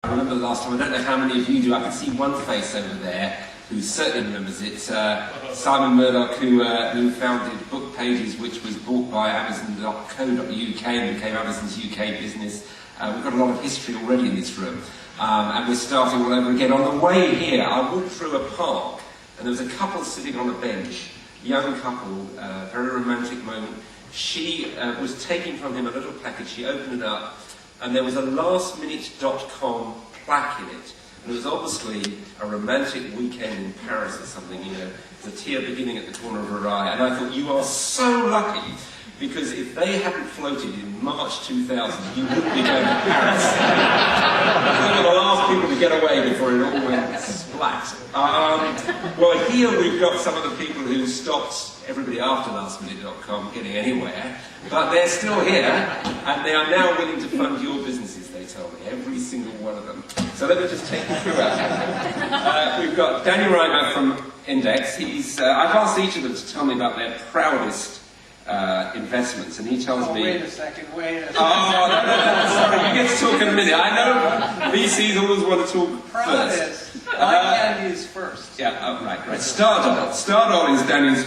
I remember the last time, I don't know how many of you do, I can see one face over there who certainly remembers it. Simon Murdoch, who founded Book Pages, which was bought by Amazon.co.uk and became Amazon's UK business. We've got a lot of history already in this room. And we're starting all over again. On the way here, I walked through a park, and there was a couple sitting on a bench, young couple, very romantic moment. She was taking from him a little package, she opened it up, and there was a lastminute.com plaque in it. And it was obviously a romantic weekend in Paris or something, you know, with a tear beginning at the corner of her eye. And I thought, you are so lucky, because if they hadn't floated in March 2000, you wouldn't be going to Paris. They were the last people to get away before it all went splat. Well, here we've got some of the people who stopped everybody after lastminute.com getting anywhere, but they're still here, and they are now willing to fund your businesses, they tell me, every single one of them. So let me just take you through our we've got Daniel Reimer from Index. I've asked each of them to tell me about their proudest investments, and he tells me... Wait a second. Oh, no, sorry, you get to talk in a minute. I know VCs always want to talk first. I can use first. Yeah, right. Stardoll. Stardoll is Daniel's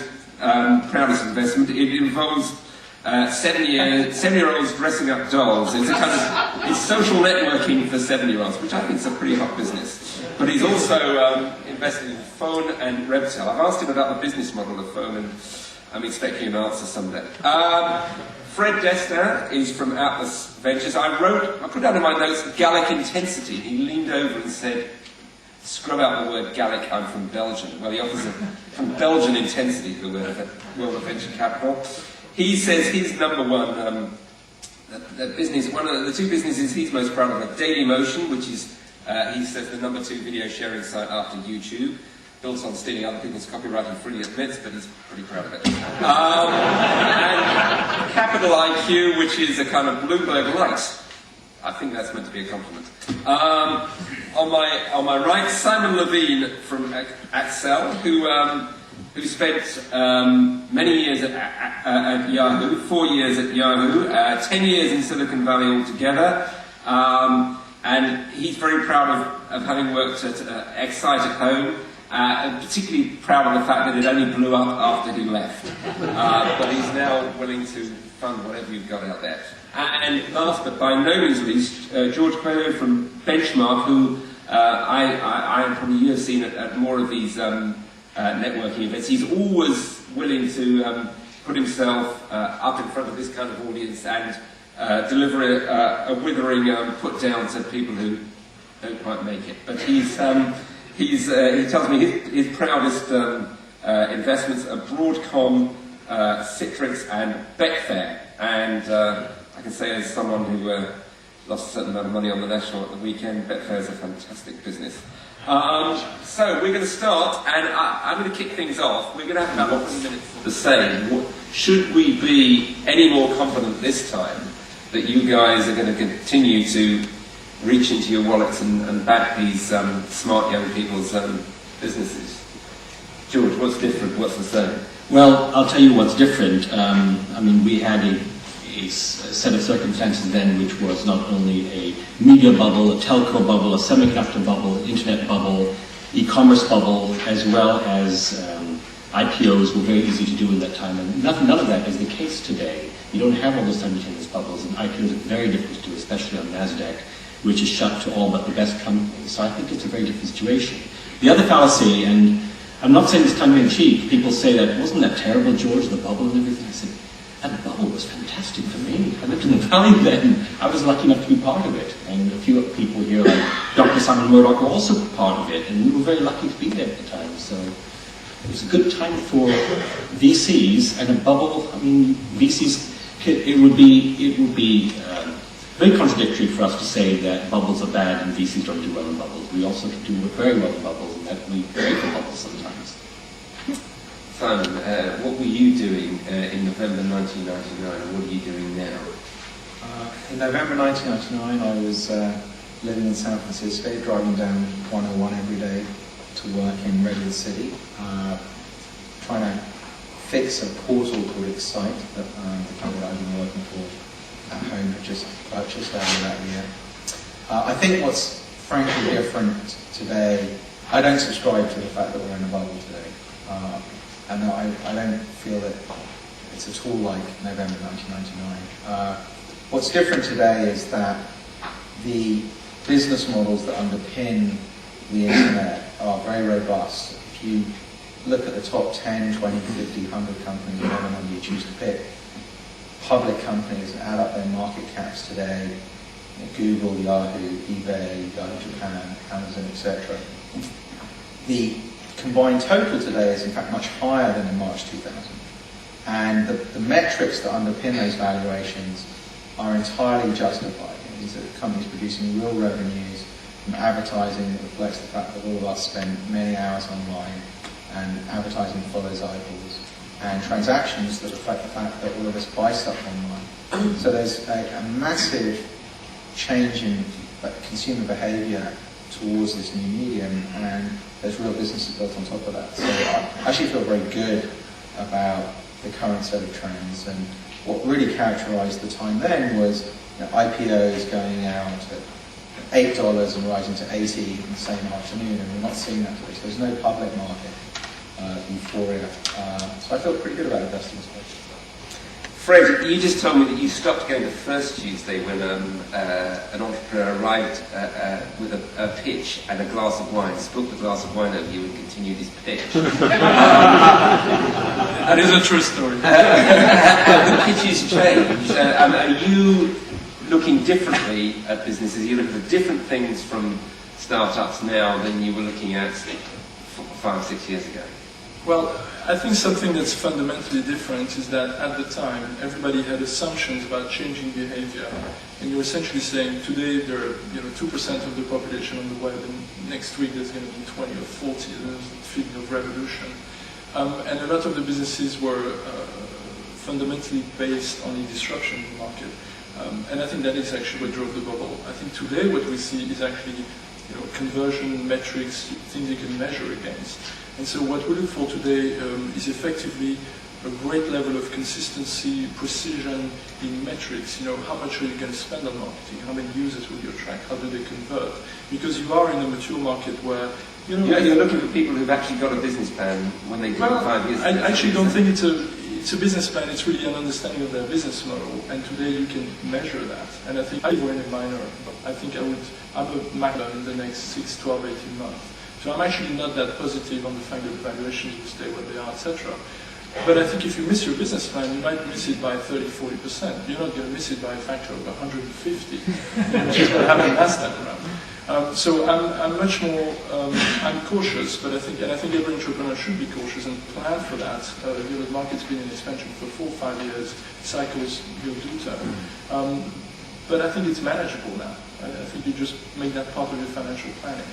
proudest investment. It involves 7-year-olds dressing up dolls. It's a kind of it's social networking for 7-year-olds, which I think is a pretty hot business. But he's also invested in Phone and Rebtel. I've asked him about the business model of Phone, and I'm expecting an answer someday. Fred Destin is from Atlas Ventures. I put down in my notes Gallic intensity. He leaned over and said, scrub out the word Gallic, I'm from Belgium. Well, the opposite, from Belgian intensity, the word of venture capital. He says his number one business, one of the two businesses he's most proud of are Daily Motion, which is, he says, the number 2 video sharing site after YouTube. Built on stealing other people's copyright, he freely admits, but he's pretty proud of it. And Capital IQ, which is a kind of Bloomberg light. I think that's meant to be a compliment. On my right, Simon Levene from Accel, who spent many years at Yahoo, 4 years at Yahoo, 10 years in Silicon Valley altogether, and he's very proud of having worked at Excite at home. And particularly proud of the fact that it only blew up after he left. But he's now willing to fund whatever you've got out there. And last but by no means least, George Coelho from Benchmark, who I probably you have seen at more of these networking events. He's always willing to put himself up in front of this kind of audience and deliver a withering put down to people who don't quite make it. But he tells me his proudest investments are Broadcom, Citrix, and Betfair. And I can say, as someone who lost a certain amount of money on the National at the weekend, Betfair is a fantastic business. So we're going to start, and I'm going to kick things off. We're going to have about 20 minutes to say, should we be any more confident this time that you guys are going to continue to reach into your wallets and back these smart young people's businesses? George, what's different? What's the same? Well, I'll tell you what's different. I mean, we had a set of circumstances then which was not only a media bubble, a telco bubble, a semiconductor bubble, internet bubble, e-commerce bubble, as well as IPOs were very easy to do in that time. And none of that is the case today. You don't have all those simultaneous bubbles, and IPOs are very difficult to do, especially on NASDAQ, which is shut to all but the best companies. So I think it's a very different situation. The other fallacy, and I'm not saying this tongue in cheek, people say that, wasn't that terrible, George, the bubble and everything? I said, that bubble was fantastic for me. I lived in the valley then. I was lucky enough to be part of it. And a few people here, like Dr. Simon Murdoch, were also part of it. And we were very lucky to be there at the time. So it was a good time for VCs and a bubble. I mean, VCs, it would be very contradictory for us to say that bubbles are bad and VCs don't do well in bubbles. We also do very well in bubbles, and that we break the bubbles sometimes. Simon, what were you doing in November 1999, and what are you doing now? In November 1999, I was living in San Francisco, driving down 101 every day to work in Redwood City, trying to fix a portal called Excite that the company that I've been working for at home had just purchased earlier that year. I think what's frankly different today. I don't subscribe to the fact that we're in a bubble today. And I don't feel that it's at all like November 1999. What's different today is that the business models that underpin the internet are very robust. If you look at the top 10, 20, 50, 100 companies, whatever number you choose to pick, public companies that add up their market caps today, Google, Yahoo, eBay, Yahoo Japan, Amazon, etc. The combined total today is in fact much higher than in March 2000. And the metrics that underpin those valuations are entirely justified. These are companies producing real revenues from advertising that reflects the fact that all of us spend many hours online, and advertising follows eyeballs, and transactions that reflect the fact that all of us buy stuff online. So there's a massive change in consumer behaviour towards this new medium, and there's real businesses built on top of that. So I actually feel very good about the current set of trends, and what really characterised the time then was IPOs going out at $8 and rising to $80 in the same afternoon, and we're not seeing that today. So there's no public market euphoria. So I feel pretty good about investing in space. Fred, you just told me that you stopped going the first Tuesday when an entrepreneur arrived with a pitch and a glass of wine, spilled the glass of wine over you and continued his pitch. That is a true story. The pitches change. Are you looking differently at businesses? Are you looking at different things from startups now than you were looking at 5 or 6 years ago? Well, I think something that's fundamentally different is that at the time, everybody had assumptions about changing behavior. And you're essentially saying today there are 2% of the population on the web, and next week there's going to be 20 or 40. There's a feeling of revolution. And a lot of the businesses were fundamentally based on a disruption in the market. And I think that is actually what drove the bubble. I think today what we see is actually conversion metrics, things you can measure against. And so what we look for today is effectively a great level of consistency, precision in metrics. How much are you going to spend on marketing? How many users will you attract? How do they convert? Because you are in a mature market where you're looking for people who've actually got a business plan when they do 5 years. I actually don't think it's a business plan. It's really an understanding of their business model. And today you can measure that. And I think we're in a minor. I think I'm a macro in the next 6, 12, 18 months. So I'm actually not that positive on the fact that valuations will stay where they are, etc. But I think if you miss your business plan, you might miss it by 30, 40%. You're not going to miss it by a factor of 150, which is what happened last time around. So I'm much more, I'm cautious, but I think every entrepreneur should be cautious and plan for that. The market's been in expansion for 4 or 5 years. Cycles will do turn. But I think it's manageable now. I think you just make that part of your financial planning.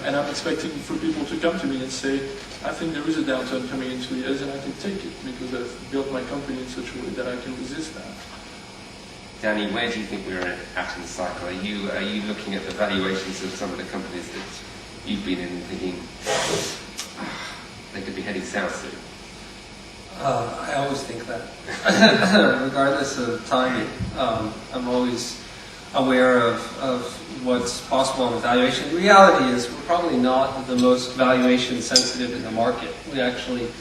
And I'm expecting for people to come to me and say, I think there is a downturn coming in 2 years and I can take it because I've built my company in such a way that I can resist that. Danny, where do you think we're at in the cycle? Are you looking at the valuations of some of the companies that you've been in and thinking they could be heading south soon? I always think that, regardless of timing. I'm always aware of what's possible on the valuation. The reality is we're probably not the most valuation sensitive in the market. We actually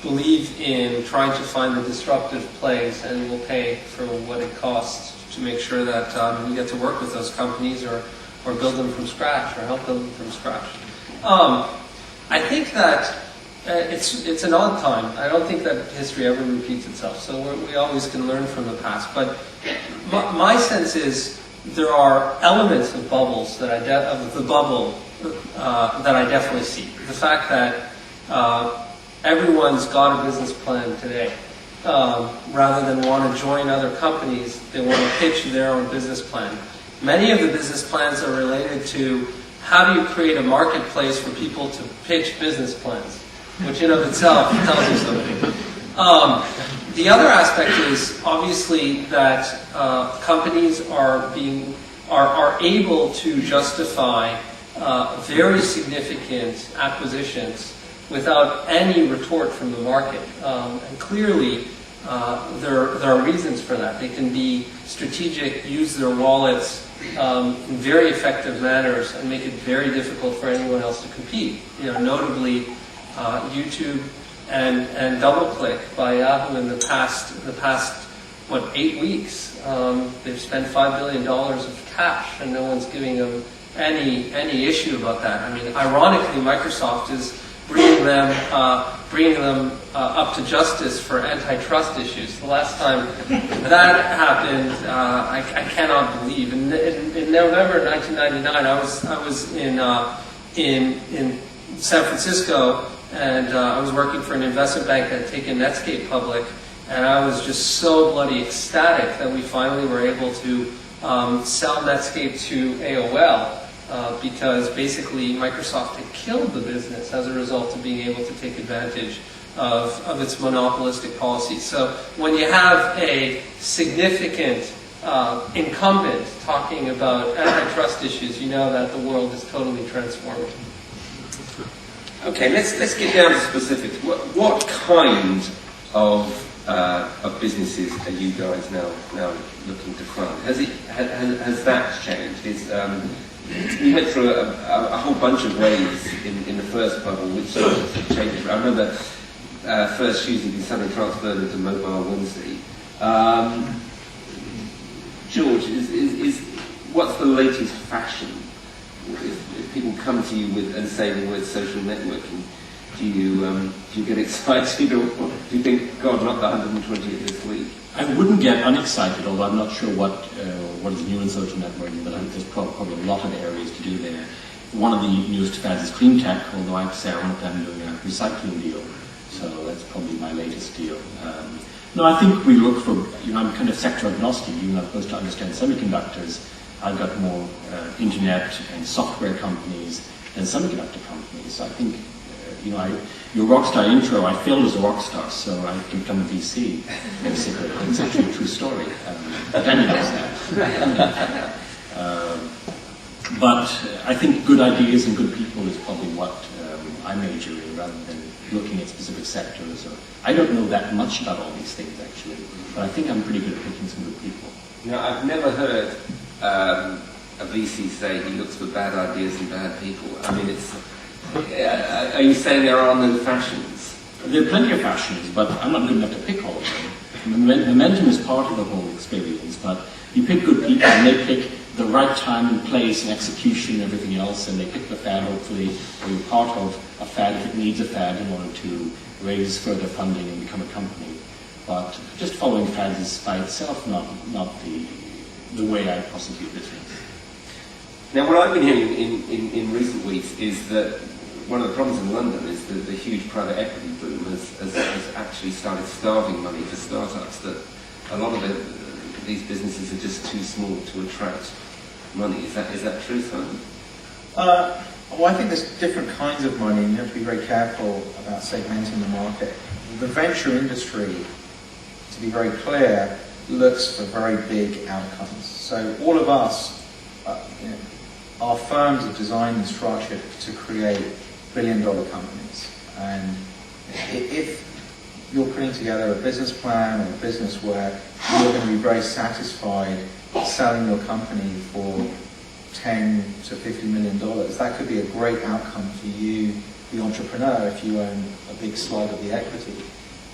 believe in trying to find the disruptive plays, and we'll pay for what it costs to make sure that we get to work with those companies or build them from scratch or help build them from scratch. I think that it's an odd time. I don't think that history ever repeats itself, so we always can learn from the past. But my sense is there are elements of bubbles that that I definitely see. The fact that everyone's got a business plan today. Rather than want to join other companies, they want to pitch their own business plan. Many of the business plans are related to how do you create a marketplace for people to pitch business plans, which in of itself tells you something. The other aspect is obviously that companies are able to justify very significant acquisitions without any retort from the market. And clearly, there are reasons for that. They can be strategic, use their wallets in very effective manners and make it very difficult for anyone else to compete. Notably, YouTube and DoubleClick by Yahoo in the past 8 weeks, they've spent $5 billion of cash, and no one's giving them any issue about that. I mean, ironically, Microsoft is bringing them up to justice for antitrust issues. The last time that happened, I cannot believe. In November 1999, I was in San Francisco, and I was working for an investment bank that had taken Netscape public, and I was just so bloody ecstatic that we finally were able to sell Netscape to AOL. Because basically Microsoft had killed the business as a result of being able to take advantage of its monopolistic policies. So when you have a significant incumbent talking about antitrust issues, you know that the world is totally transformed. Okay, let's get down to specifics. What kind of businesses are you guys now looking to fund? Has that changed? We went through a whole bunch of waves in the first bubble, which sort of changed. I remember first using being suddenly transferred into Mobile Wednesday. George, what's the latest fashion? If people come to you and say the word social networking, do you get excited, or do you think, God, not the 120th this week? I wouldn't get unexcited, although I'm not sure what is new in social networking, but I think there's probably a lot of areas to do there. One of the newest fads is clean tech, although I have to say I want to plan doing a recycling deal, so that's probably my latest deal. No, I think we look for, I'm kind of sector agnostic, even though I'm supposed to understand semiconductors. I've got more internet and software companies than semiconductor companies, so I think your rockstar intro, I failed as a rockstar, so I can become a VC, basically. It's actually a true story. Danny knows that. But I think good ideas and good people is probably what I major in, rather than looking at specific sectors. I don't know that much about all these things, actually, but I think I'm pretty good at picking some good people. I've never heard a VC say he looks for bad ideas and bad people. I mean, are you saying there are no fashions? There are plenty of fashions, but I'm not good enough to pick all of them. Momentum is part of the whole experience, but you pick good people and they pick the right time and place and execution and everything else, and they pick the fad, hopefully, or you're part of a fad if it needs a fad in order to raise further funding and become a company. But just following fads is by itself not the way I prosecute business. Now, what I've been hearing in recent weeks is that one of the problems in London is that the huge private equity boom has actually started starving money for startups, that a lot of these businesses are just too small to attract money. Is that true, Simon? Well, I think there's different kinds of money, and you have to be very careful about segmenting the market. The venture industry, to be very clear, looks for very big outcomes. So all of us, our firms are designed and structured to create billion-dollar companies. And if you're putting together a business plan or a business where you're going to be very satisfied selling your company for $10 to $50 million, that could be a great outcome for you, the entrepreneur, if you own a big slug of the equity.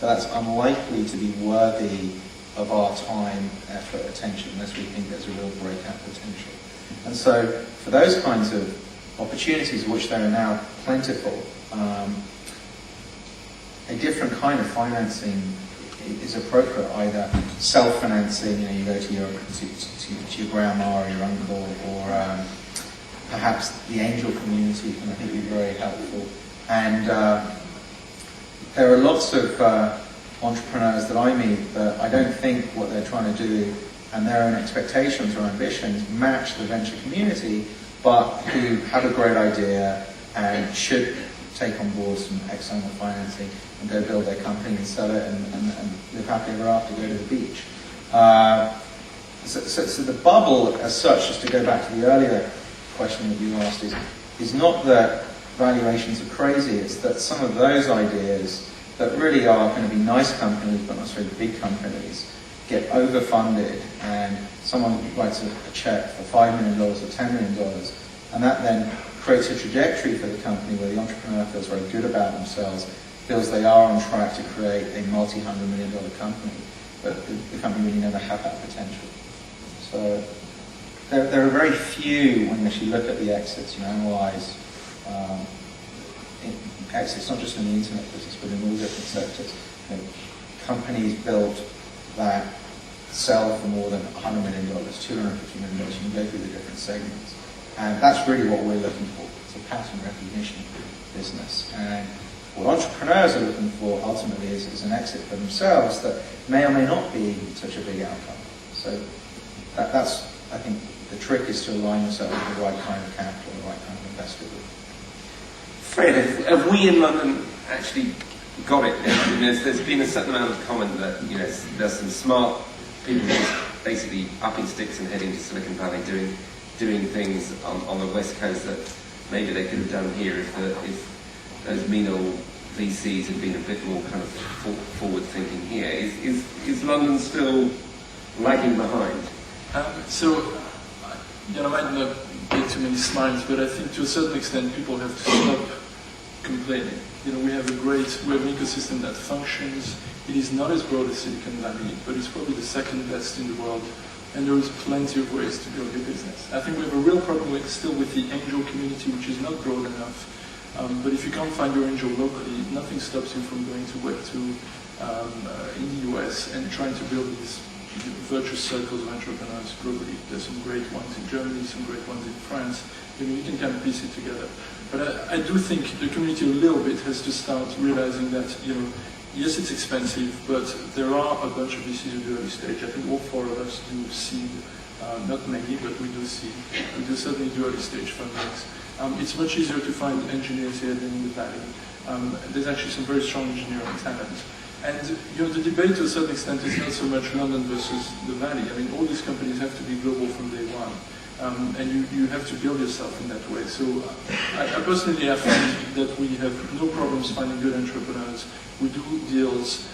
But that's unlikely to be worthy of our time, effort, attention, unless we think there's a real breakout potential. And so for those kinds of opportunities, which there are now plentiful, a different kind of financing is appropriate, either self-financing, you go to your grandma or your uncle, or perhaps the angel community can, I think, be very helpful. And there are lots of entrepreneurs that I meet that I don't think what they're trying to do and their own expectations or ambitions match the venture community, but who have a great idea and should take on board some external financing and go build their company and sell it and live happily ever after, go to the beach. So the bubble as such, just to go back to the earlier question that you asked, is not that valuations are crazy, it's that some of those ideas that really are going to be nice companies but not so big companies get overfunded and someone writes a check for $5 million or $10 million, and that then creates a trajectory for the company where the entrepreneur feels very good about themselves, feels they are on track to create a multi-$100 million company, but the company really never had that potential. So there are very few, when you actually look at the exits, you analyze exits not just in the internet business, but in all different sectors. Companies built that sell for more than $100 million, $250 million. You can go through the different segments. And that's really what we're looking for. It's a pattern recognition business. And what entrepreneurs are looking for ultimately is an exit for themselves that may or may not be such a big outcome. So that's, I think, the trick is to align yourself with the right kind of capital, the right kind of investor group. Fred, have we in London actually got it? I mean, there's been a certain amount of comment that there's some smart people just basically upping sticks and heading to Silicon Valley, doing things on the West Coast that maybe they could have done here if those mean old VCs had been a bit more kind of forward thinking here. Is London still lagging behind? I might not get too many smiles, but I think to a certain extent people have to stop complaining. We have an ecosystem that functions. It is not as broad as Silicon Valley, but it's probably the second best in the world, and there is plenty of ways to build your business. I think we have a real problem still with the angel community, which is not broad enough. But if you can't find your angel locally, nothing stops you from going to Web2 in the US and trying to build these virtuous circles of entrepreneurs globally. There's some great ones in Germany, some great ones in France. You can kind of piece it together. But I do think the community a little bit has to start realizing that, yes, it's expensive, but there are a bunch of VCs at the early stage. I think all four of us do seed, not many, but we do seed. We do certainly do early stage fundings. It's much easier to find engineers here than in the Valley. There's actually some very strong engineering talent. And the debate to a certain extent is not so much London versus the Valley. I mean, all these companies have to be global from day one. And you have to build yourself in that way. So I personally have found that we have no problems finding good entrepreneurs. We do deals,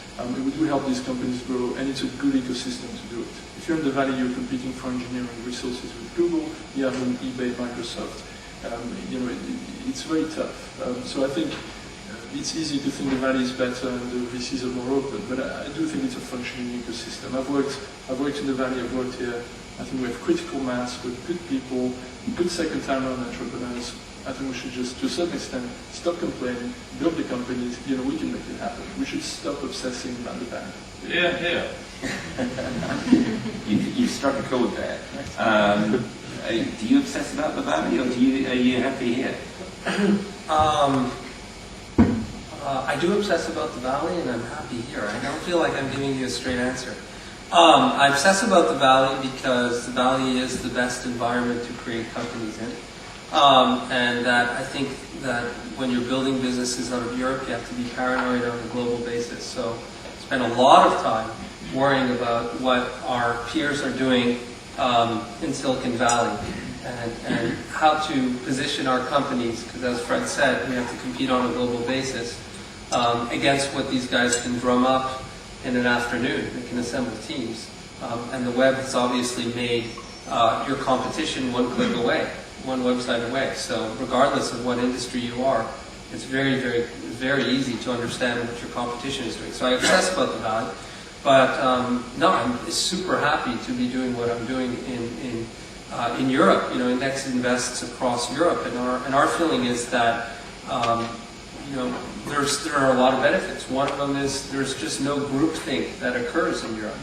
we do help these companies grow, and it's a good ecosystem to do it. If you're in the Valley, you're competing for engineering resources with Google, Yahoo, eBay, Microsoft. It's very tough. So I think it's easy to think the Valley is better and the VCs are more open, but I do think it's a functioning ecosystem. I've worked in the Valley, I've worked here. I think we have critical mass with good people, good second-time round entrepreneurs. I think we should just, to a certain extent, stop complaining, build the companies. We can make it happen. We should stop obsessing about the Valley. Yeah. You've struck a chord there. Do you obsess about the Valley, or are you happy here? I do obsess about the Valley, and I'm happy here. I don't feel like I'm giving you a straight answer. I obsess about the Valley because the Valley is the best environment to create companies in. And that I think that when you're building businesses out of Europe, you have to be paranoid on a global basis. So I spend a lot of time worrying about what our peers are doing in Silicon Valley and how to position our companies, because as Fred said, we have to compete on a global basis against what these guys can drum up in an afternoon. They can assemble teams. And the web has obviously made your competition one click away, one website away. So regardless of what industry you are, it's very, very, very easy to understand what your competition is doing. So I obsess about the Valley. But no, I'm super happy to be doing what I'm doing in Europe. Index invests across Europe, and our feeling is that there are a lot of benefits. One of them is there's just no groupthink that occurs in Europe.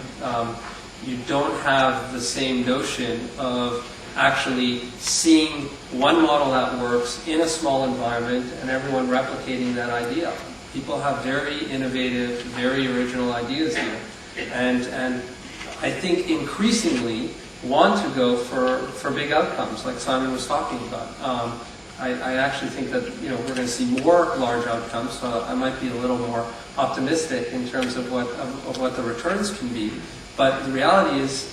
You don't have the same notion of actually seeing one model that works in a small environment and everyone replicating that idea. People have very innovative, very original ideas here, and I think increasingly want to go for big outcomes, like Simon was talking about. I actually think that we're going to see more large outcomes, so I might be a little more optimistic in terms of what the returns can be. But the reality is,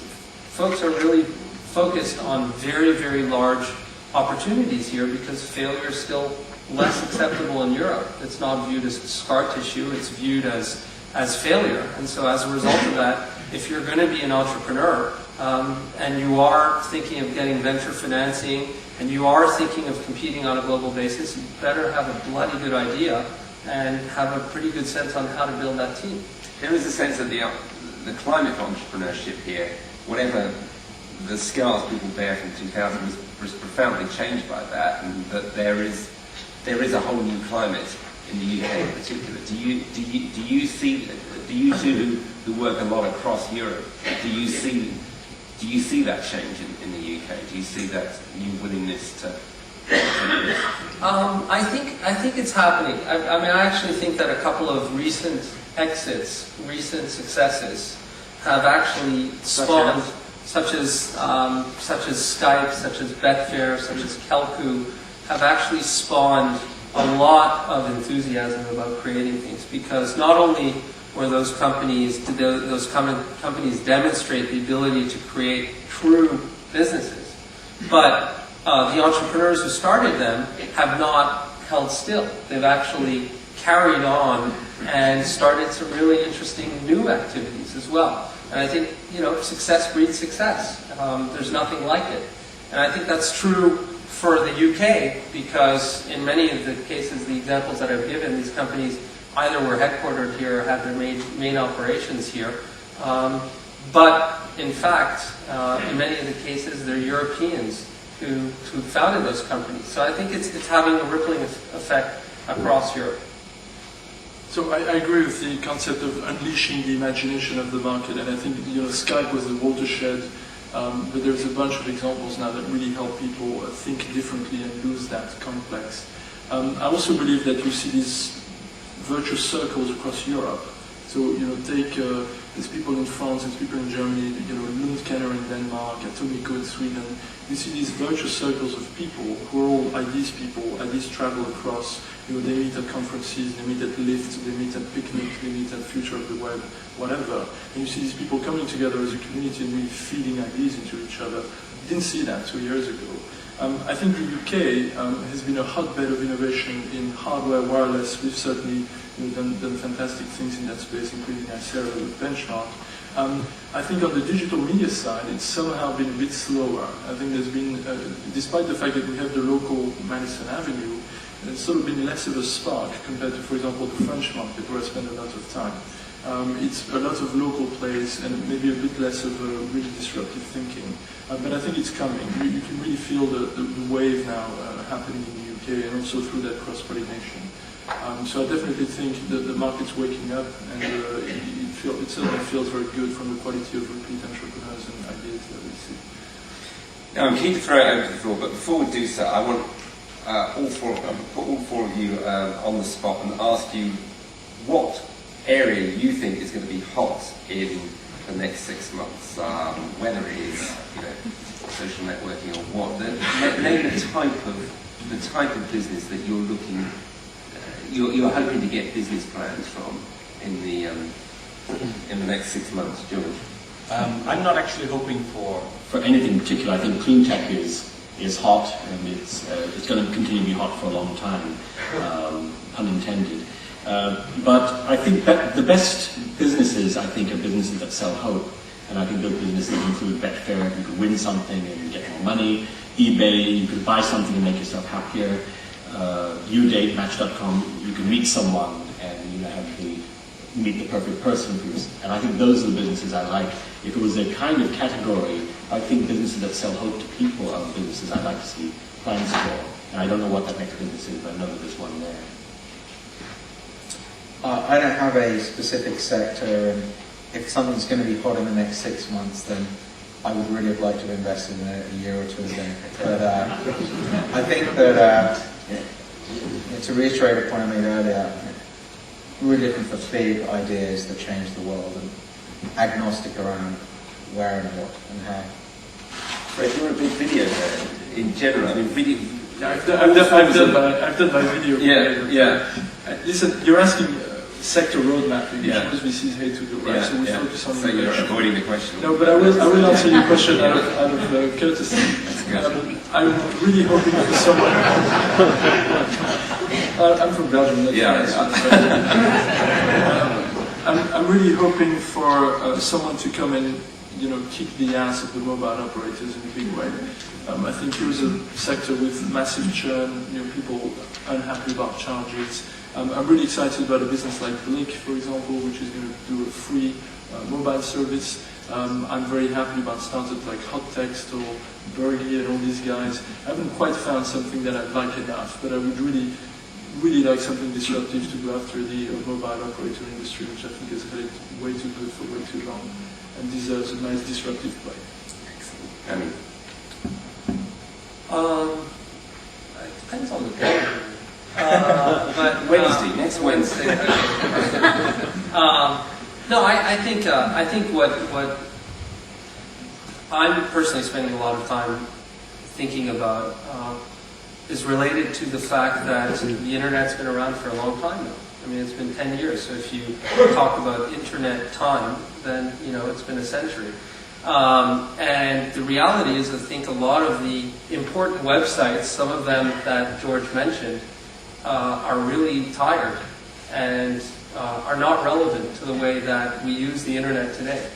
folks are really focused on very, very large opportunities here because failure is still less acceptable in Europe. It's not viewed as scar tissue. It's viewed as as failure. And so as a result of that, if you're going to be an entrepreneur and you are thinking of getting venture financing and you are thinking of competing on a global basis, you better have a bloody good idea and have a pretty good sense on how to build that team. There is a sense that the climate of entrepreneurship here, whatever the scars people bear from 2000, was profoundly changed by that, and that there is a whole new climate in the UK in particular. Do you two who work a lot across Europe, do you see that change in the UK? Do you see that new willingness to? I think it's happening. I mean, I actually think that a couple of recent exits, recent successes, have actually spawned, such as Skype, such as Betfair, such as Kelku, have actually spawned a lot of enthusiasm about creating things, because not only were those companies demonstrate the ability to create true businesses, but the entrepreneurs who started them have not held still. They've actually carried on and started some really interesting new activities as well. And I think, success breeds success. There's nothing like it. And I think that's true for the UK, because in many of the cases, the examples that I've given, these companies either were headquartered here or had their main operations here. But in fact, in many of the cases, they're Europeans who founded those companies. So I think it's having a rippling effect across Europe. So I agree with the concept of unleashing the imagination of the market, and I think Skype was the watershed, but there's a bunch of examples now that really help people think differently and lose that complex. I also believe that you see these virtuous circles across Europe. So take there's people in France, there's people in Germany, Lundkenner in Denmark, Atomico in Sweden. You see these virtuous circles of people who are all ideas people, ideas travel across. They meet at conferences, they meet at lifts, they meet at picnics, they meet at Future of the Web, whatever. And you see these people coming together as a community and really feeding ideas into each other. Didn't see that 2 years ago. I think the UK has been a hotbed of innovation in hardware, wireless. We've certainly done fantastic things in that space, including Icera with Benchmark. I think on the digital media side, it's somehow been a bit slower. I think there's been, despite the fact that we have the local Madison Avenue, it's sort of been less of a spark compared to, for example, the French market, where I spend a lot of time. It's a lot of local plays and maybe a bit less of a really disruptive thinking. But I think it's coming. You can really feel the wave now happening in the UK, and also through that cross-pollination. So I definitely think that the market's waking up, and it certainly feels very good from the quality of repeat entrepreneurs and ideas that we see. Now, I'm keen to throw it over to the floor, but before we do so, I want put all four of you on the spot and ask you what area you think is going to be hot in the next 6 months, whether it is social networking or what. Name the type of business that you're looking, you're hoping to get business plans from in the next 6 months, George. I'm not actually hoping for anything particular. I think clean tech is hot, and it's going to continue to be hot for a long time, pun intended. But I think that the best businesses, are businesses that sell hope. And I think those businesses include Betfair, you could win something and get more money. eBay, you could buy something and make yourself happier. Udate, Match.com, you can meet someone and meet the perfect person for you. And I think those are the businesses I like. If it was a kind of category, I think businesses that sell hope to people are the businesses I'd like to see plans for. And I don't know what that next business is, but I know that there's one there. I don't have a specific sector, and if something's going to be hot in the next 6 months, then I would really have liked to have invested in it a year or two ago. But I think that, to reiterate a point I made earlier, we're looking for big ideas that change the world, and agnostic around where and what and how. Fred, you're a big video nerd in general. I mean, video. I've done my video. Yeah. Listen, you're asking sector roadmapping, Yeah. which we see here to the right, so we focus on So you're innovation. avoiding the question. No, but I will answer your question out of courtesy. I'm really hoping for someone. I'm from Belgium. That's Yeah. France. I'm really hoping for someone to come and kick the ass of the mobile operators in a big way. I think here's a sector with massive churn, people unhappy about charges. I'm really excited about a business like Blink, for example, which is going to do a free mobile service. I'm very happy about startups like Hot Text or Rory and all these guys. I haven't quite found something that I like enough, but I would really like something disruptive to go after the mobile operator industry, which I think has had it way too good for way too long and deserves a nice disruptive play. Excellent. It depends on the day. But Wednesday, next Wednesday. No, I think what I'm personally spending a lot of time thinking about is related to the fact that the internet's been around for a long time now. I mean, it's been 10 years. So if you talk about internet time, then it's been a century. And the reality is, I think a lot of the important websites, some of them that George mentioned, are really tired and are not relevant to the way that we use the internet today.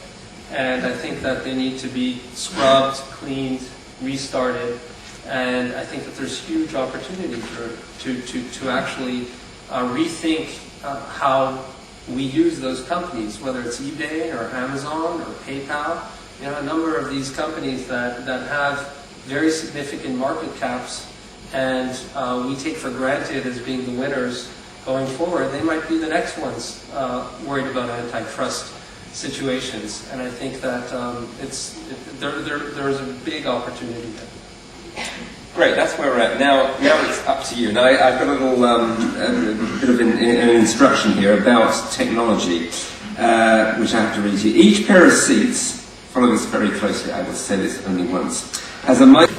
And I think that they need to be scrubbed, cleaned, restarted. And I think that there's huge opportunity to actually rethink how we use those companies, whether it's eBay or Amazon or PayPal. A number of these companies that have very significant market caps, and we take for granted as being the winners going forward. They might be the next ones worried about antitrust situations, and I think that there's a big opportunity there. Great, that's where we're at. Now it's up to you. Now I've got a little bit of an instruction here about technology, which I have to read to you. Each pair of seats, follow this very closely, I will say this only once, has a mic.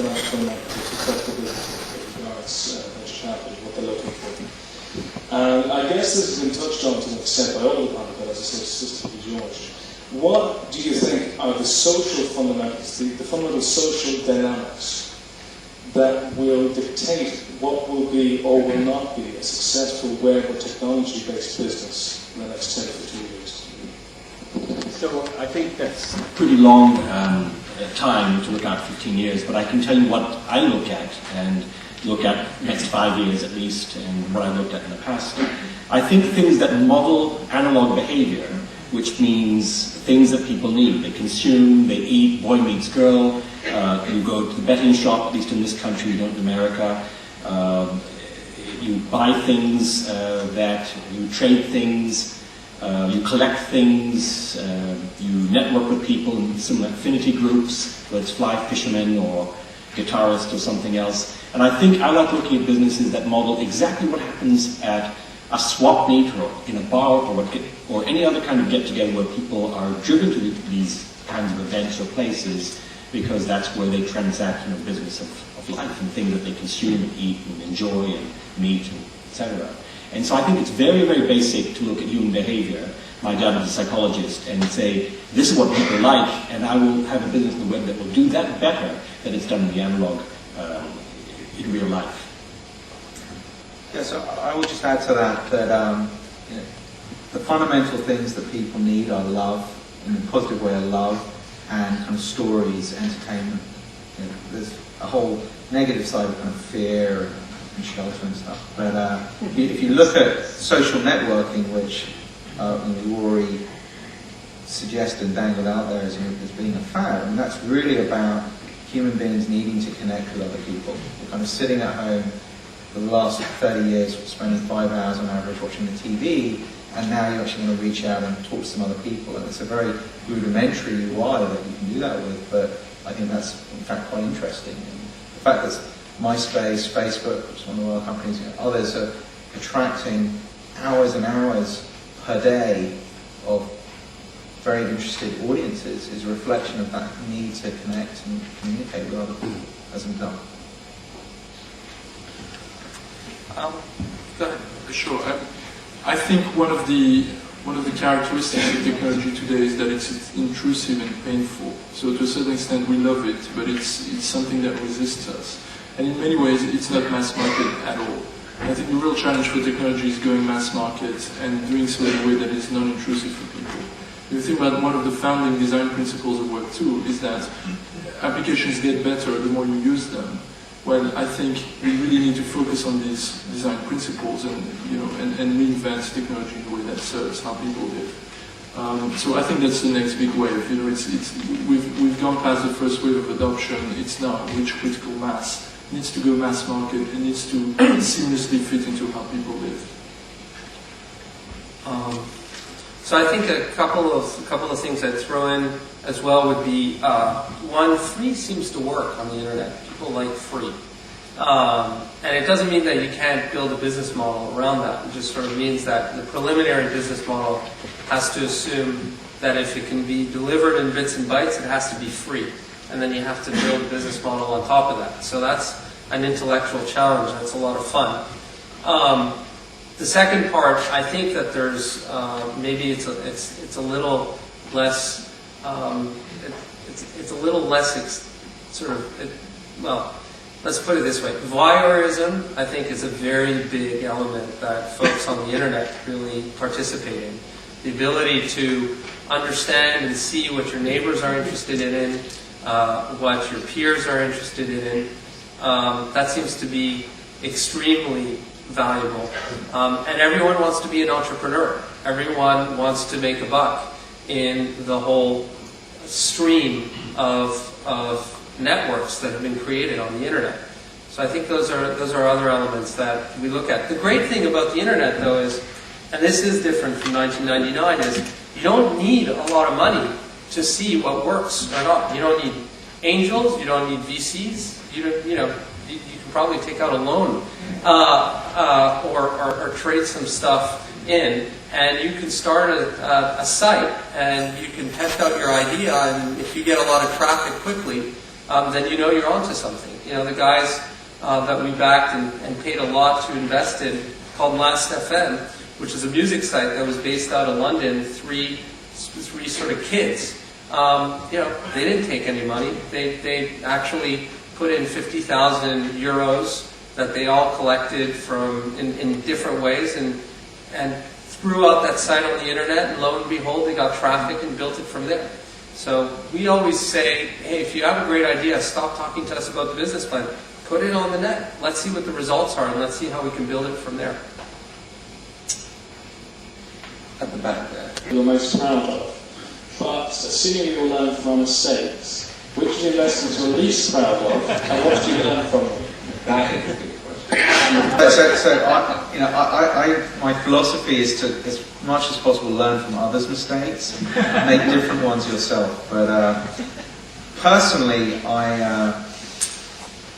I guess this has been touched on to an extent by all the panel, but as I say, specifically George. What do you think are the social fundamentals, the fundamental social dynamics that will dictate what will be or will not be a successful web or technology-based business in the next 10 to 15 years? So I think that's a pretty long time to look at 15 years, but I can tell you what I look at and look at next 5 years at least, and what I looked at in the past. I think things that model analog behavior, which means things that people need. They consume, they eat, boy meets girl. You go to the betting shop, at least in this country, you don't in America. You buy things, that you trade things, you collect things, you network with people in similar affinity groups, whether it's fly fishermen or guitarists or something else. And I think I like looking at businesses that model exactly what happens at a swap meet or in a bar or any other kind of get-together where people are driven to these kinds of events or places because that's where they transact in a business of life and things that they consume and eat and enjoy and meet, and etc. And so I think it's very, very basic to look at human behavior. My dad was a psychologist, and say, this is what people like, and I will have a business on the web that will do that better than it's done in the analog in real life. Yeah, so I would just add to that the fundamental things that people need are love, in a positive way, love, and kind of stories, entertainment. There's a whole negative side of kind of fear and shelter and stuff. But if you look at social networking, which Rory suggested and dangled out there as being a fad, and that's really about human beings needing to connect with other people. We're kind of sitting at home for the last 30 years, spending 5 hours on average watching the TV, and now you actually want to reach out and talk to some other people. And it's a very rudimentary UI that you can do that with, but I think that's in fact quite interesting. And the fact that MySpace, Facebook, which is one of our companies, others are attracting hours and hours per day of very interested audiences is a reflection of that need to connect and communicate with other people as we've done. Go ahead. Sure. I think one of the characteristics of technology today is that it's intrusive and painful. So to a certain extent we love it, but it's something that resists us. And in many ways it's not mass market at all. And I think the real challenge for technology is going mass market and doing so in a way that is non-intrusive for people. If you think about one of the founding design principles of Web 2 is that applications get better the more you use them. Well, I think we really need to focus on these design principles and reinvent technology in a way that serves how people live. So I think that's the next big wave. We've gone past the first wave of adoption. It's now reached critical mass. It needs to go mass market. It needs to seamlessly fit into how people live. So I think a couple of things I'd throw in as well would be one, free seems to work on the internet. People like free. And it doesn't mean that you can't build a business model around that. It just sort of means that the preliminary business model has to assume that if it can be delivered in bits and bytes, it has to be free. And then you have to build a business model on top of that. So that's an intellectual challenge. That's a lot of fun. The second part, I think that there's maybe it's a little less it's a little less well, let's put it this way. Voyeurism, I think, is a very big element that folks on the internet really participate in. The ability to understand and see what your neighbors are interested in, what your peers are interested in, that seems to be extremely valuable. And everyone wants to be an entrepreneur. Everyone wants to make a buck in the whole stream of networks that have been created on the internet. So I think those are other elements that we look at. The great thing about the internet, though, is, and this is different from 1999, is you don't need a lot of money to see what works or not. You don't need angels. You don't need VCs. You can probably take out a loan or trade some stuff in, and you can start a site, and you can test out your idea, and if you get a lot of traffic quickly, then you know you're onto something. The guys that we backed and paid a lot to invest in, called Last FM, which is a music site that was based out of London, three sort of kids. They didn't take any money. They actually put in 50,000 euros that they all collected from in different ways and threw out that site on the internet, and lo and behold, they got traffic and built it from there. So we always say, hey, if you have a great idea, stop talking to us about the business plan. Put it on the net. Let's see what the results are, and let's see how we can build it from there. At the back there. You're most proud of. But assuming you will learn from mistakes, which investments you're least proud of, and what do you learn from them? That is a good question. My philosophy is to, as much as possible, learn from others' mistakes and make different ones yourself. But personally,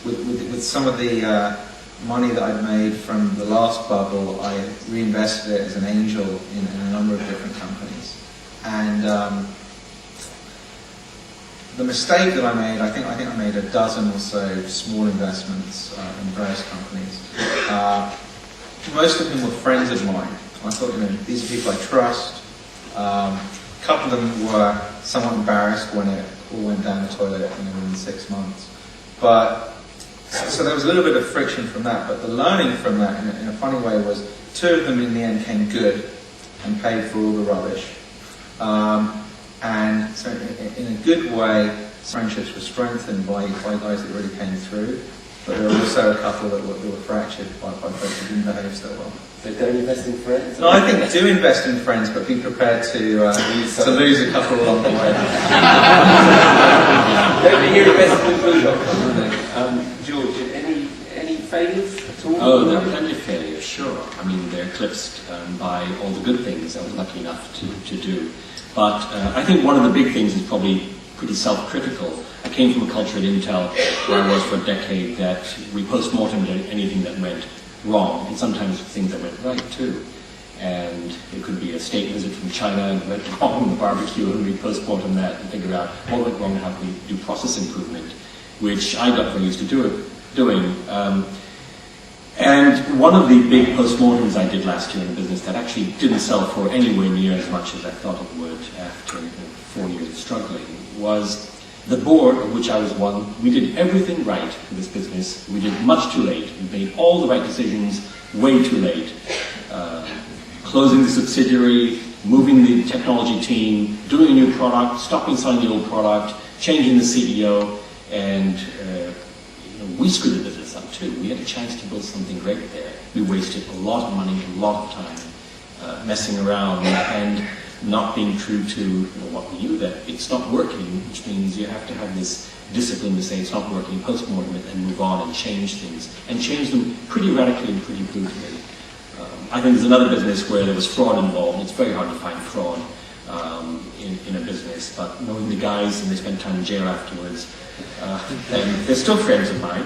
with some of the money that I'd made from the last bubble, I reinvested it as an angel in a number of different companies. And the mistake that I made, I think I made a dozen or so small investments in various companies. Most of them were friends of mine. I thought, these are people I trust. A couple of them were somewhat embarrassed when it all went down the toilet within 6 months. But so there was a little bit of friction from that. But the learning from that, in a funny way, was two of them in the end came good and paid for all the rubbish. And so in a good way, friendships were strengthened by guys that really came through. But there were also a couple that were fractured by folks who didn't behave so well. So don't invest in friends? No, I think do invest in friends, but be prepared to lose a couple along the way. Don't be here invested in Blue.com. George, any failures at all? Oh, there are plenty of failures, sure. I mean, they're eclipsed by all the good things I was lucky enough to do. But I think one of the big things is probably pretty self-critical. I came from a culture at Intel where I was for a decade that we post-mortem anything that went wrong, and sometimes things that went right too. And it could be a state visit from China and went wrong in the barbecue, and we post-mortem that and figure out what went wrong and how can we do process improvement, which I got very used to doing. And one of the big post-mortems I did last year in a business that actually didn't sell for anywhere near as much as I thought it would after 4 years of struggling was the board, of which I was one. We did everything right in this business. We did much too late. We made all the right decisions way too late. Closing the subsidiary, moving the technology team, doing a new product, stopping selling the old product, changing the CEO, and we screwed the business up too. We had a chance to build something great there. We wasted a lot of money, a lot of time messing around and not being true to what we knew, that it's not working, which means you have to have this discipline to say it's not working, post-mortem it, and move on and change things, and change them pretty radically and pretty brutally. I think there's another business where there was fraud involved. It's very hard to find fraud in a business, but knowing the guys and they spent time in jail afterwards, and they're still friends of mine.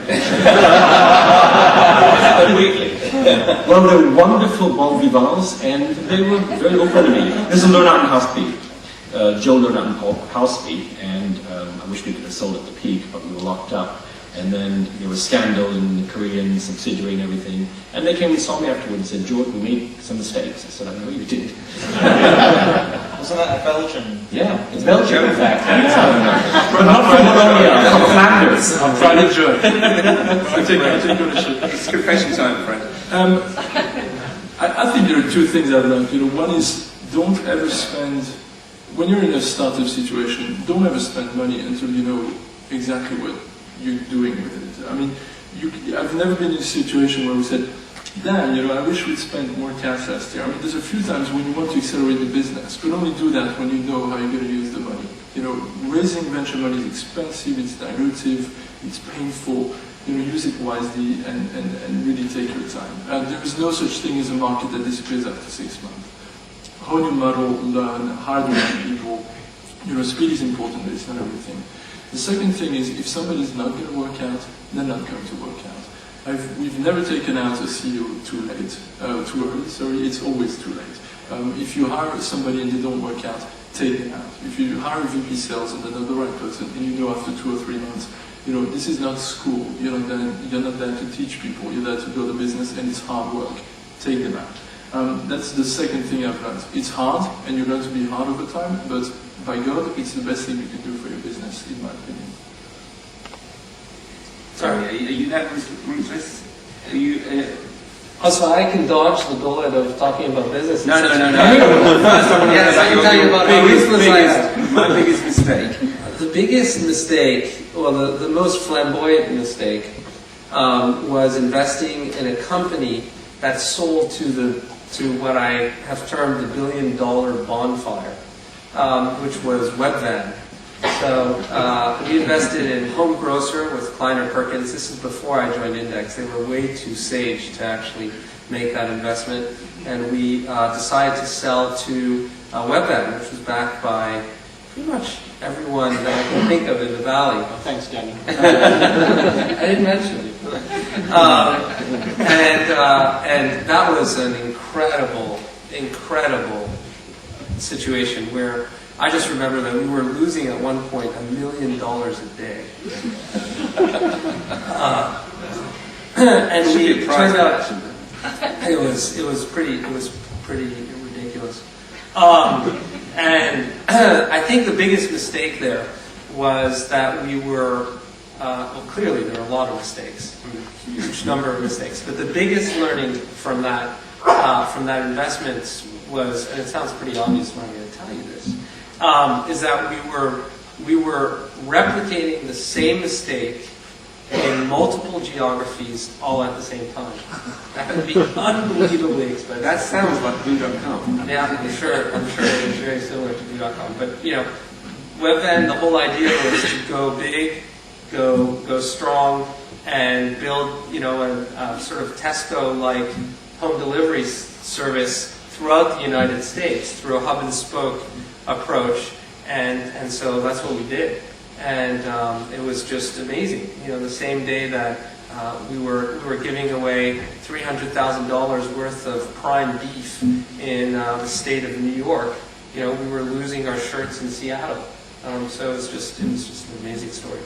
Well, they're wonderful bon vivants, and they were very open to me. This is Lernout and Houseby. Joe Lernout and Paul Houseby, and I wish we could have sold at the peak, but we were locked up. And then there was scandal in the Korean subsidiary and everything. And they came and saw me afterwards and said, "George, we made some mistakes." I said, "I know you did." Wasn't that a Belgian? Yeah, it's Belgium, in fact. But not from Bologna, from Flanders. I'm trying to joke. I take ownership. It's confession time, friend. I think there are two things I've learned. One is don't ever spend, when you're in a startup situation, don't ever spend money until you know exactly what you're doing with it. I mean, I've never been in a situation where we said, "Damn, I wish we'd spent more cash last year." I mean, there's a few times when you want to accelerate the business, but only do that when you know how you're going to use the money. Raising venture money is expensive, it's dilutive, it's painful. Use it wisely and really take your time. There is no such thing as a market that disappears after 6 months. Hone your model, learn, hire the right people. Speed is important, but it's not everything. The second thing is, if somebody is not going to work out, they're not going to work out. We've never taken out a CEO too early. Sorry, it's always too late. If you hire somebody and they don't work out, take them out. If you hire a VP sales and they're not the right person, and after 2 or 3 months, this is not school. You're not there to teach people. You're there to build a business, and it's hard work. Take them out. That's the second thing I've learned. It's hard, and you're going to be hard over time, but by God, it's the best thing you can do for your business, in my opinion. Sorry, are you that ruthless? Are you... Also, I can dodge the bullet of talking about business. No. First, I can tell you about how ruthless I am. My biggest mistake. The biggest mistake, well, the most flamboyant mistake, was investing in a company that sold to what I have termed the $1 billion bonfire, which was Webvan. So we invested in Home Grocer with Kleiner Perkins. This is before I joined Index. They were way too sage to actually make that investment, and we decided to sell to Webvan, which was backed by pretty much everyone that I can think of in the Valley. Oh, thanks, Danny. I didn't mention it. And that was an incredible situation where I just remember that we were losing at one point $1 million a day. And we turned out it was pretty ridiculous. And I think the biggest mistake there was that we were clearly there were a lot of mistakes, a huge number of mistakes. But the biggest learning from that investment was, and it sounds pretty obvious when I'm going to tell you this, is that we were replicating the same mistake in multiple geographies all at the same time. That would be unbelievably expensive. That sounds like Blue.com. Yeah, I'm sure it's very similar to Blue.com. But Webvan, the whole idea was to go big, go strong, and build a sort of Tesco-like home delivery service throughout the United States through a hub and spoke approach, and so that's what we did. And it was just amazing. The same day that we were giving away $300,000 worth of prime beef in the state of New York, we were losing our shirts in Seattle. So it was just an amazing story.